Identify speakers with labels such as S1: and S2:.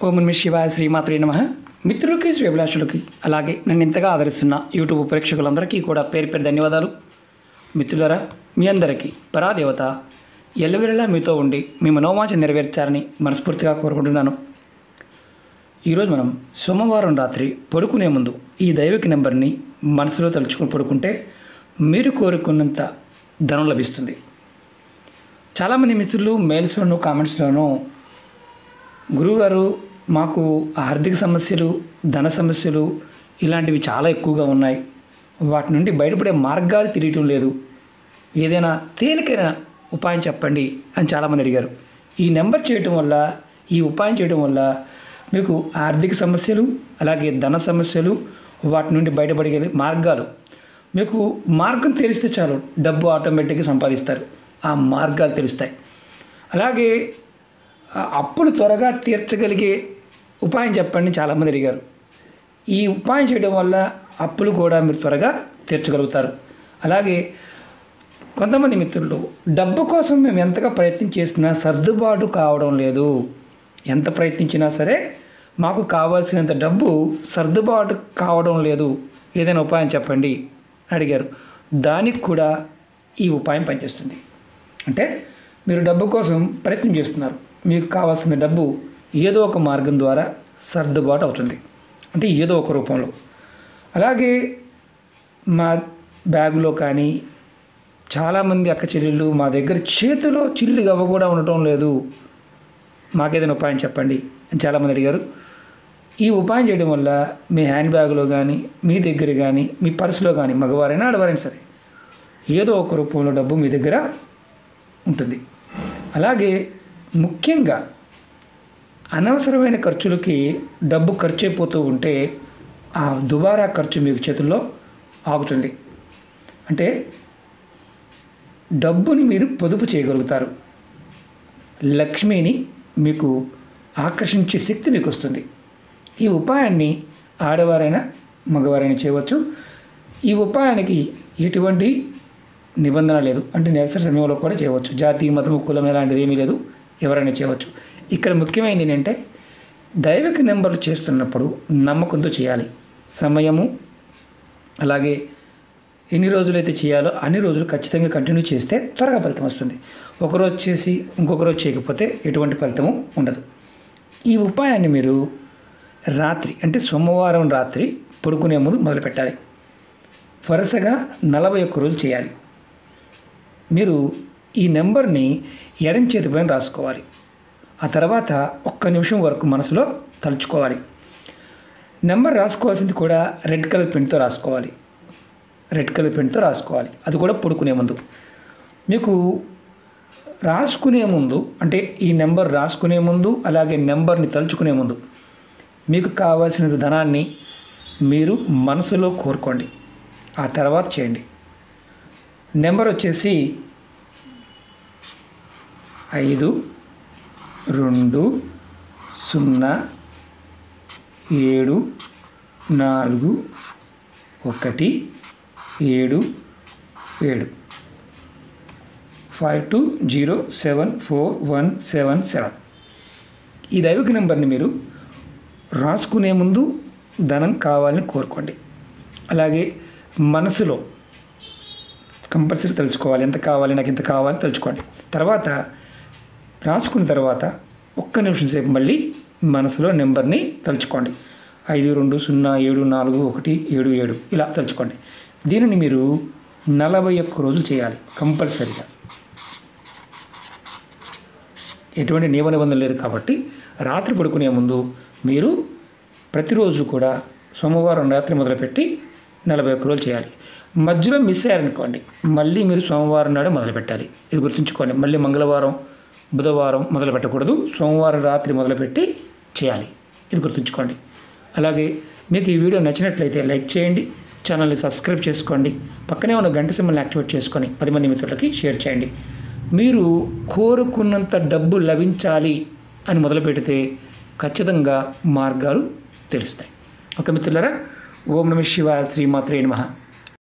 S1: ఓం నమః శివాయ శ్రీమాత్రే నమః. మిత్రులకి శ్రేభిలాషులకి అలాగే నన్ను ఇంతగా ఆదరిస్తున్న యూట్యూబ్ ప్రేక్షకులందరికీ కూడా పేరు పేరు ధన్యవాదాలు. మిత్రులారా, మీ అందరికీ పరాదేవత ఎల్లవేళలా మీతో ఉండి మీ మనోవాంఛ నెరవేర్చారని మనస్ఫూర్తిగా కోరుకుంటున్నాను. ఈరోజు మనం సోమవారం రాత్రి పడుకునే ముందు ఈ దైవిక నెంబర్ని మనసులో తలుచుకుని పడుకుంటే మీరు కోరుకున్నంత ధనం లభిస్తుంది. చాలామంది మిత్రులు మెయిల్స్లోనూ కామెంట్స్లోనూ గురువుగారు మాకు ఆర్థిక సమస్యలు, ధన సమస్యలు ఇలాంటివి చాలా ఎక్కువగా ఉన్నాయి, వాటి నుండి బయటపడే మార్గాలు తెలియటం లేదు, ఏదైనా తేలికైన ఉపాయం చెప్పండి అని చాలామంది అడిగారు. ఈ నెంబర్ చేయటం వల్ల, ఈ ఉపాయం చేయడం వల్ల మీకు ఆర్థిక సమస్యలు అలాగే ధన సమస్యలు వాటి నుండి బయటపడే మార్గాలు, మీకు మార్గం తెలిస్తే చాలు డబ్బు ఆటోమేటిక్గా సంపాదిస్తారు. ఆ మార్గాలు తెలుస్తాయి. అలాగే అప్పులు త్వరగా తీర్చగలిగే ఉపాయం చెప్పండి చాలామంది అడిగారు. ఈ ఉపాయం చేయడం వల్ల అప్పులు కూడా మీరు త్వరగా తీర్చగలుగుతారు. అలాగే కొంతమంది మిత్రులు డబ్బు కోసం మేము ఎంతగా ప్రయత్నం చేసినా సర్దుబాటు కావడం లేదు, ఎంత ప్రయత్నించినా సరే మాకు కావాల్సినంత డబ్బు సర్దుబాటు కావడం లేదు, ఏదైనా ఉపాయం చెప్పండి అడిగారు. దానికి కూడా ఈ ఉపాయం పనిచేస్తుంది. అంటే మీరు డబ్బు కోసం ప్రయత్నం చేస్తున్నారు, మీకు కావాల్సిన డబ్బు ఏదో ఒక మార్గం ద్వారా సర్దుబాటు అవుతుంది, అంటే ఏదో ఒక రూపంలో. అలాగే మా బ్యాగులో కానీ చాలామంది అక్క చెల్లెళ్ళు మా దగ్గర చేతిలో చిల్లు గవ్వ కూడా ఉండటం లేదు, మాకేదైనా ఉపాయం చెప్పండి అని చాలామంది అడిగారు. ఈ ఉపాయం చేయడం వల్ల మీ హ్యాండ్ బ్యాగ్లో కానీ, మీ దగ్గర కానీ, మీ పర్సులో కానీ, మగవారైనా ఆడవారైనా సరే ఏదో ఒక రూపంలో డబ్బు మీ దగ్గర ఉంటుంది. అలాగే ముఖ్యంగా అనవసరమైన ఖర్చులకి డబ్బు ఖర్చు అయిపోతూ ఉంటే ఆ దుబారా ఖర్చు మీకు చేతుల్లో ఆగుతుంది. అంటే డబ్బుని మీరు పొదుపు చేయగలుగుతారు. లక్ష్మిని మీకు ఆకర్షించే శక్తి మీకు వస్తుంది. ఈ ఉపాయాన్ని ఆడవారైనా మగవారైనా చేయవచ్చు. ఈ ఉపాయానికి ఎటువంటి నిబంధన లేదు, అంటే నెలసరి సమయంలో కూడా చేయవచ్చు. జాతి, మతము, కులం ఎలాంటిది ఏమీ లేదు, ఎవరైనా చేయవచ్చు. ఇక్కడ ముఖ్యమైనది ఏంటంటే దైవిక నెంబర్లు చేస్తున్నప్పుడు నమ్మకంతో చేయాలి. సమయము అలాగే ఎన్ని రోజులైతే చేయాలో అన్ని రోజులు ఖచ్చితంగా కంటిన్యూ చేస్తే త్వరగా ఫలితం వస్తుంది. ఒకరోజు చేసి ఇంకొక రోజు చేయకపోతే ఎటువంటి ఫలితము ఉండదు. ఈ ఉపాయాన్ని మీరు రాత్రి, అంటే సోమవారం రాత్రి పడుకునే ముందు మొదలుపెట్టాలి. వరుసగా 41 రోజులు చేయాలి. మీరు ఈ నెంబర్ని ఎడం చేతిపైన రాసుకోవాలి. ఆ తర్వాత 1 నిమిషం వరకు మనసులో తలుచుకోవాలి. నెంబర్ రాసుకోవాల్సింది కూడా రెడ్ కలర్ పెన్తో రాసుకోవాలి. రెడ్ కలర్ పెన్తో రాసుకోవాలి, అది కూడా పడుకునే ముందు. మీకు రాసుకునే ముందు, అంటే ఈ నెంబర్ రాసుకునే ముందు అలాగే నెంబర్ని తలుచుకునే ముందు మీకు కావాల్సిన ధనాన్ని మీరు మనసులో కోరుకోండి. ఆ తర్వాత చేయండి. నెంబర్ వచ్చేసి 5 2 0 7 4 1 7 7 52074177. ఈ దైవిక నెంబర్ని మీరు రాసుకునే ముందు ధనం కావాలని కోరుకోండి. అలాగే మనసులో కంపల్సరీ తెలుసుకోవాలి, ఎంత కావాలి, నాకు ఇంత కావాలి తలుచుకోండి. తర్వాత రాసుకున్న తర్వాత 1 నిమిషం సేపు మళ్ళీ మనసులో నెంబర్ని తలుచుకోండి. 52074177 ఇలా తలుచుకోండి. దీనిని మీరు 41 రోజులు చేయాలి కంపల్సరీగా. ఎటువంటి నియమ నిబంధన లేదు కాబట్టి రాత్రి పడుకునే ముందు మీరు ప్రతిరోజు కూడా సోమవారం రాత్రి మొదలుపెట్టి 41 రోజులు చేయాలి. మధ్యలో మిస్ అయ్యారనుకోండి, మళ్ళీ మీరు సోమవారం నాడే మొదలుపెట్టాలి. ఇది గుర్తుంచుకోండి. మళ్ళీ మంగళవారం, బుధవారం మొదలు పెట్టకూడదు, సోమవారం రాత్రి మొదలుపెట్టి చేయాలి. ఇది గుర్తుంచుకోండి. అలాగే మీకు ఈ వీడియో నచ్చినట్లయితే లైక్ చేయండి, ఛానల్ని సబ్స్క్రైబ్ చేసుకోండి, పక్కనే ఉన్న గంట సింబల్ని యాక్టివేట్ చేసుకొని 10 మంది మిత్రులకి షేర్ చేయండి. మీరు కోరుకున్నంత డబ్బు లభించాలి అని మొదలుపెడితే ఖచ్చితంగా మార్గాలు తెలుస్తాయి. ఓకే మిత్రులారా, ఓం నమః శివాయ శ్రీమాత్రే నమః.